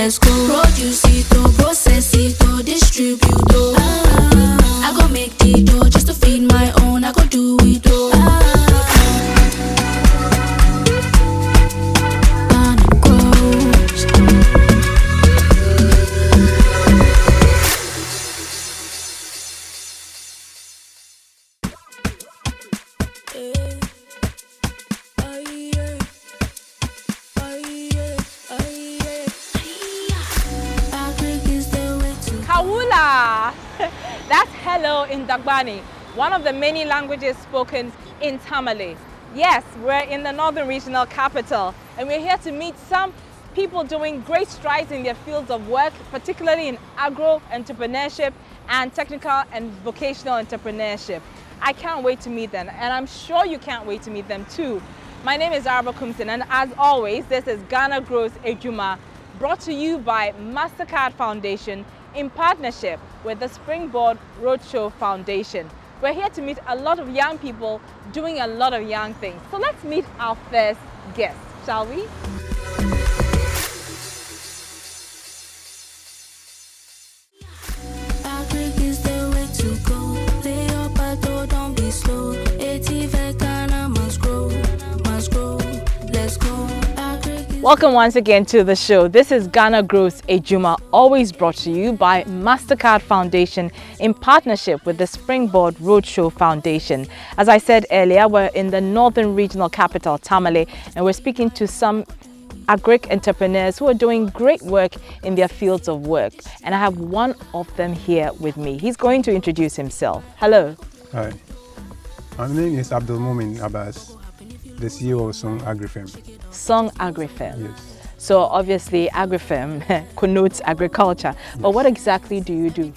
let's go. Produce it, process it, distribute it. I go make the dough just to feed my own. I go do it all. That's hello in Dagbani, one of the many languages spoken in Tamale. Yes, we're in the Northern Regional Capital, and we're here to meet some people doing great strides in their fields of work, particularly in agro-entrepreneurship and technical and vocational entrepreneurship. I can't wait to meet them, and I'm sure you can't wait to meet them too. My name is Araba Kumsin, and as always, this is GhanaGrows Edwuma, brought to you by Mastercard Foundation in partnership with the Springboard Road Show Foundation. We're here to meet a lot of young people doing a lot of young things. So let's meet our first guest, shall we? Welcome once again to the show. This is GhanaGrows Edwuma, always brought to you by Mastercard Foundation in partnership with the Springboard Road Show Foundation. As I said earlier, we're in the Northern Regional Capital, Tamale, and we're speaking to some agric entrepreneurs who are doing great work in their fields of work. And I have one of them here with me. He's going to introduce himself. Hello. Hi. My name is Abdul Mumin Abass, the CEO of Sung Agrifirm. Sung Agrifirm. Yes. So obviously Agrifirm connotes agriculture, but what exactly do you do?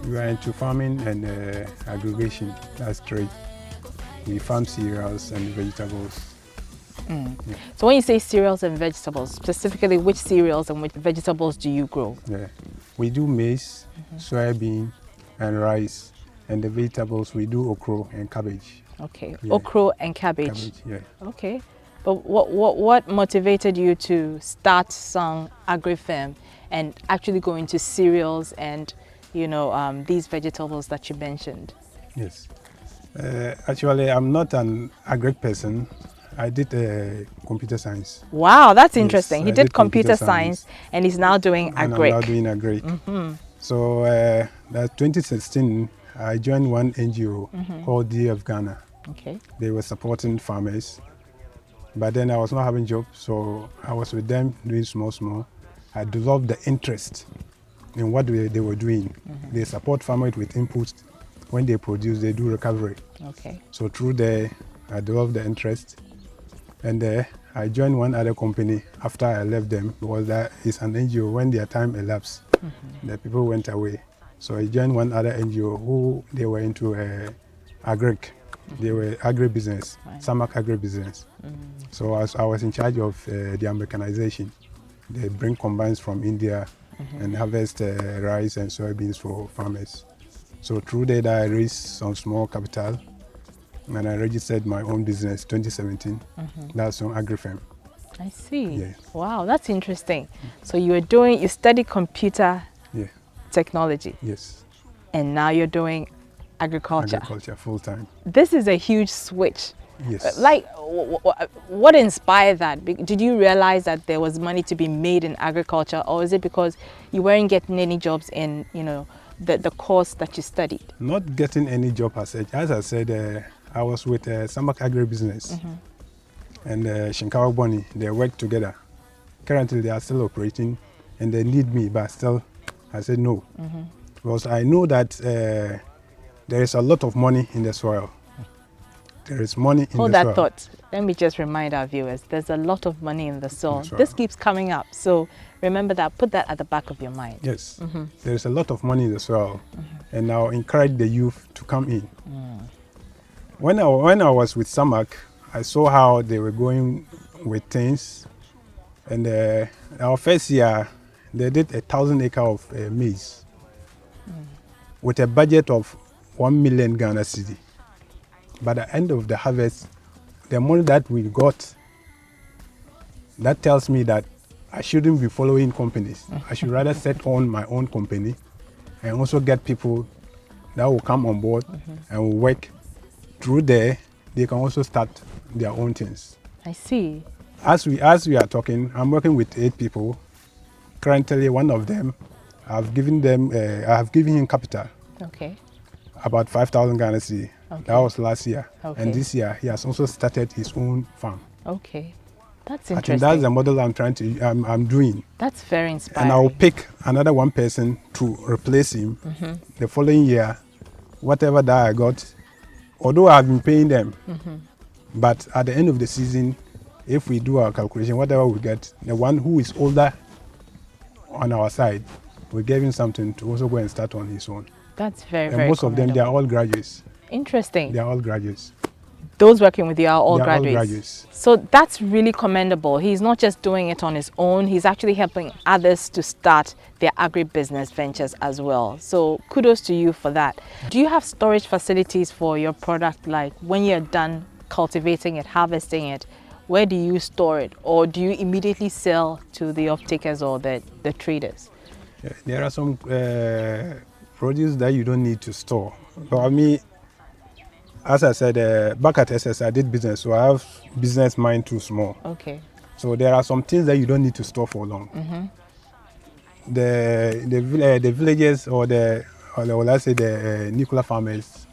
We are into farming and aggregation, that's trade. We farm cereals and vegetables. Yeah. So when you say cereals and vegetables, specifically which cereals and which vegetables do you grow? We do maize, soybean and rice, and the vegetables we do okra and cabbage. Okay, okra and cabbage. Yeah. Okay, but what motivated you to start Sung Agrifirm and actually go into cereals and these vegetables that you mentioned? Yes, actually I'm not an agric person. I did computer science. Wow, that's interesting. Yes, he did computer science and he's now doing agric. I'm now doing agric. So that's 2016. I joined one NGO called DF Ghana. Okay. They were supporting farmers, but then I was not having job, so I was with them doing small. I developed the interest in what they were doing. They support farmers with inputs. When they produce, they do recovery. Okay. So through there, I developed the interest, and I joined one other company after I left them because that is an NGO. When their time elapsed, the people went away. So I joined one other NGO who they were into agric. They were agribusiness, Samak agribusiness. So I was in charge of their mechanization. They bring combines from India and harvest rice and soybeans for farmers. So through that I raised some small capital and I registered my own business 2017. That's on SungAgrifirm. I see. Yeah. Wow, that's interesting. So you studied computer technology. Yes. And now you're doing agriculture. Agriculture full time. This is a huge switch. Yes. Like, what inspired that? Did you realize that there was money to be made in agriculture, or is it because you weren't getting any jobs in, the course that you studied? Not getting any job as such. As I said, I was with Samak Agribusiness and Shinkawa Boni. They work together. Currently, they are still operating and they need me, but still, I said no. Because I know that there is a lot of money in the soil. There is money in the soil. Hold that thought. Let me just remind our viewers, there's a lot of money in the soil. This keeps coming up. So remember that, put that at the back of your mind. Yes, there is a lot of money in the soil. And I'll encourage the youth to come in. When I was with Samak, I saw how they were going with things. And our first year, they did 1,000 acres of maize with a budget of 1 million Ghana cedi. By the end of the harvest, the money that we got, that tells me that I shouldn't be following companies. I should rather set on my own company and also get people that will come on board and will work through there. They can also start their own things. I see. As we are talking, I'm working with 8 people. Currently, one of them, I have given him capital. Okay. About 5,000 Ghana cedi. Okay. That was last year. Okay. And this year, he has also started his own farm. Okay. That's I interesting. think that's the model I'm doing. That's very inspiring. And I'll pick another one person to replace him. The following year, whatever that I got, although I've been paying them, but at the end of the season, if we do our calculation, whatever we get, the one who is older on our side, we gave him something to also go and start on his own. That's very, And very most of them, they are commendable. all graduates. Interesting. They are all graduates. Those working with you are all They are all graduates. graduates. So that's really commendable. He's not just doing it on his own, he's actually helping others to start their agribusiness ventures as well. So kudos to you for that. Do you have storage facilities for your product? Like when you're done cultivating it, harvesting it, where do you store it? Or do you immediately sell to the off-takers or the traders? Yeah, there are some produce that you don't need to store. But I mean, as I said, back at SS, I did business, so I have business mind too small. Okay. So there are some things that you don't need to store for long. The villages or let's say the nuclear farmers,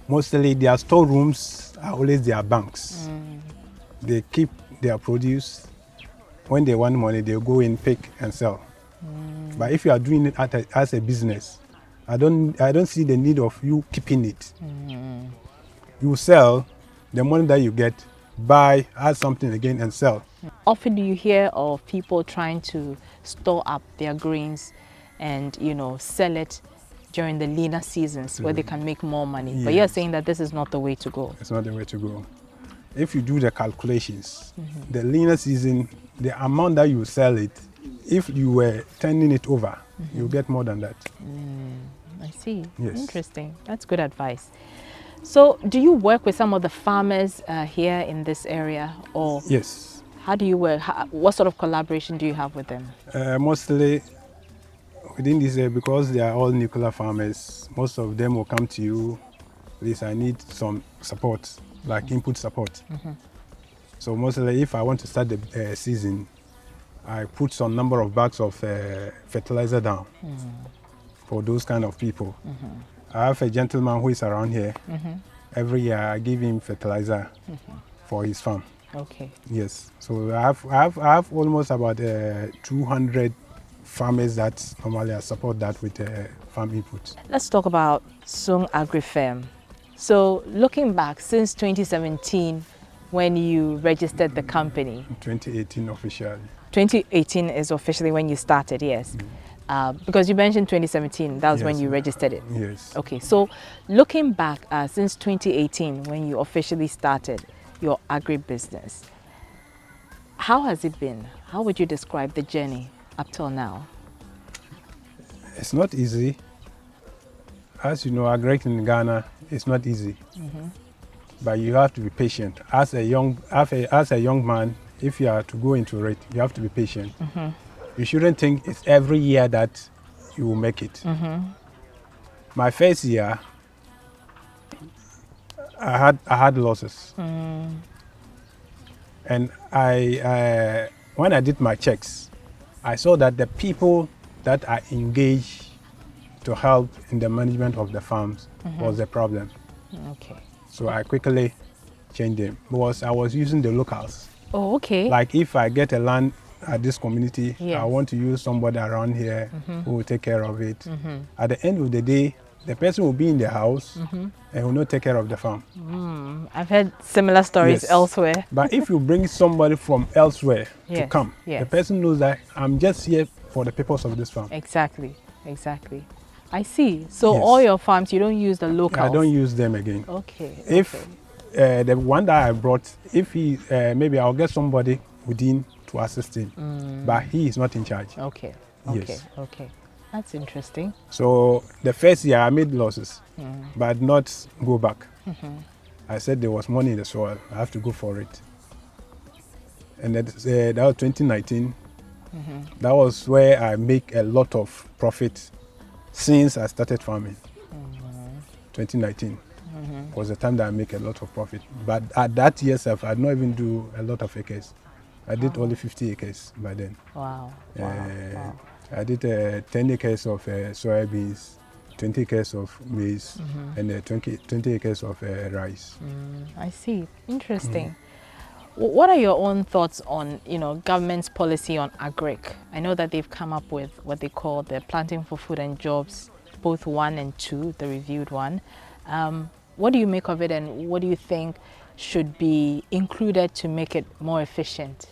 mostly their storerooms are always their banks. They keep their produce. When they want money, they go in, pick and sell. But if you are doing it as a business, I don't see the need of you keeping it. You sell, the money that you get, buy, add something again and sell. Often do you hear of people trying to store up their grains and, sell it during the leaner seasons where they can make more money. But you're saying that this is not the way to go. It's not the way to go. If you do the calculations, the leaner season, the amount that you sell it, if you were turning it over, you get more than that. I see. Yes. Interesting. That's good advice. So do you work with some of the farmers here in this area, or Yes. how do you work? What sort of collaboration do you have with them? Mostly within this area, because they are all nuclear farmers, most of them will come to you, please, I need some support, like input support. So mostly if I want to start the season, I put some number of bags of fertilizer down for those kind of people. I have a gentleman who is around here. Every year I give him fertilizer for his farm. Okay. Yes. So I have almost about 200 farmers that normally I support that with farm input. Let's talk about SungAgrifirm. So looking back since 2017, when you registered the company. 2018 officially. 2018 is officially when you started, yes. Because you mentioned 2017, that was when you registered it. Yes. Okay, so looking back since 2018, when you officially started your agribusiness, how has it been? How would you describe the journey up till now? It's not easy. As you know, agri in Ghana is not easy. But you have to be patient. As a young man, if you are to go into it, you have to be patient. You shouldn't think it's every year that you will make it. My first year, I had losses, and when I did my checks, I saw that the people that are engaged to help in the management of the farms was the problem. Okay. So I quickly changed them because I was using the locals. Oh, okay. Like if I get a land at this community, Yes. I want to use somebody around here who will take care of it. At the end of the day, the person will be in the house and will not take care of the farm. I've heard similar stories Yes. elsewhere. But if you bring somebody from elsewhere to Yes, come, yes. the person knows that I'm just here for the purpose of this farm. Exactly, exactly. I see. So Yes. all your farms, you don't use the locals? I don't use them again. Okay. If okay. the one that I brought, if he, maybe I'll get somebody within to assist him, but he is not in charge. Okay. Okay. Yes. Okay. That's interesting. So the first year I made losses, but not go back. I said there was money in the soil. I have to go for it. And that was 2019. That was where I make a lot of profit since I started farming. 2019 was the time that I make a lot of profit. But at that year, I did not even do a lot of acres. I did only 50 acres by then. Wow. I did 10 acres of soybeans, 20 acres of maize, and 20 acres of rice. I see. Interesting. What are your own thoughts on, government's policy on agric? I know that they've come up with what they call the Planting for Food and Jobs, both 1 and 2, the reviewed one. What do you make of it, and what do you think should be included to make it more efficient?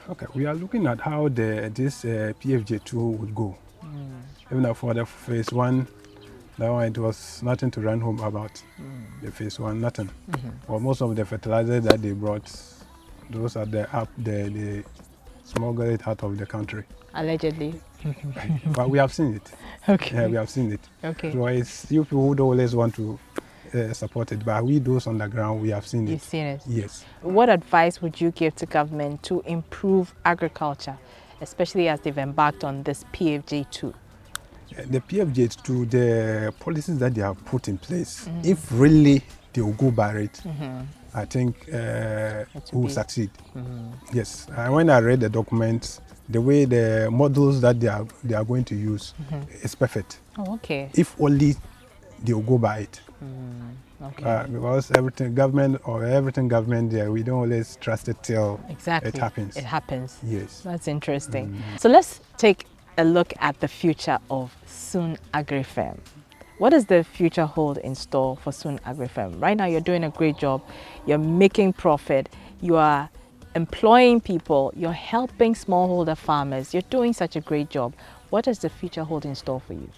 Okay, we are looking at how this PFJ2 would go. Even for the phase 1, that one, it was nothing to run home about. The phase 1, nothing. Well, most of the fertilizers that they brought, those are they smuggled it out of the country. Allegedly. But we have seen it. Okay. Yeah, we have seen it. Okay. So it's you people who don't always want to support it, but we those on the ground, we have seen it. You've seen it? Yes. What advice would you give to government to improve agriculture, especially as they've embarked on this PFJ2? The PFJ2, the policies that they have put in place, if really they will go by it, I think we will succeed. Yes. When I read the documents, the way the models that they are going to use is perfect. Oh, okay. If only they will go by it. Okay. Because everything government there, we don't always trust it till it happens. It happens. Yes. That's interesting. So let's take a look at the future of SungAgrifirm. What does the future hold in store for SungAgrifirm? Right now, you're doing a great job. You're making profit. You are employing people. You're helping smallholder farmers. You're doing such a great job. What does the future hold in store for you?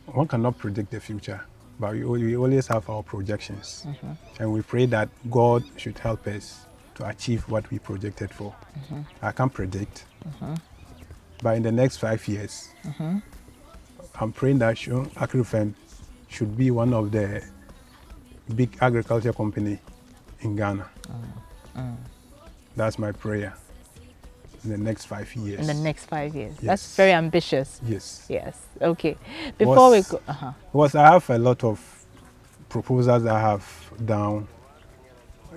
One cannot predict the future, but we always have our projections. And we pray that God should help us to achieve what we projected for. I can't predict, but in the next 5 years, I'm praying that SungAgrifirm should be one of the big agriculture company in Ghana. That's my prayer in the next 5 years. In the next 5 years. Yes. That's very ambitious. Yes. Yes. Okay. Before we go, Because I have a lot of proposals I have down.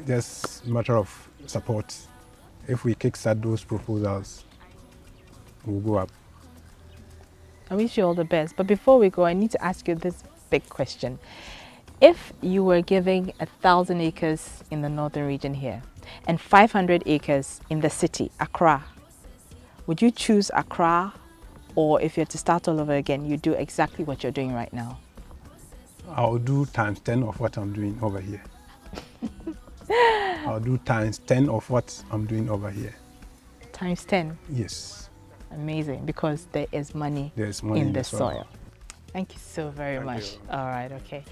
Just a matter of support. If we kickstart those proposals, we'll go up. I wish you all the best. But before we go, I need to ask you this big question. If you were giving 1,000 acres in the northern region here and 500 acres in the city, Accra, would you choose Accra, or if you had to start all over again, you do exactly what you're doing right now? I'll do times 10 of what I'm doing over here. I'll do times 10 of what I'm doing over here. Times 10? Yes. Amazing, because there is money, in the soil. Thank you so very much. All right, okay.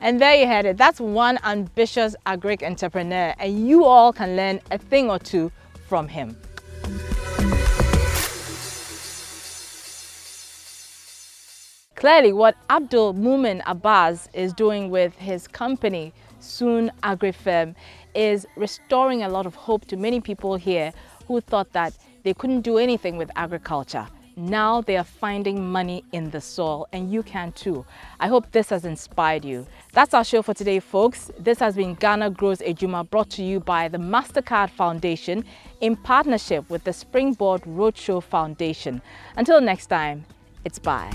And there you had it. That's one ambitious agric entrepreneur, and you all can learn a thing or two from him. Clearly, what Abdul Mumin Abass is doing with his company, SungAgrifirm, is restoring a lot of hope to many people here who thought that they couldn't do anything with agriculture. Now they are finding money in the soil, and you can too. I hope this has inspired you. That's our show for today, folks. This has been GhanaGrows Edwuma, brought to you by the Mastercard Foundation in partnership with the Springboard Road Show Foundation. Until next time, it's bye.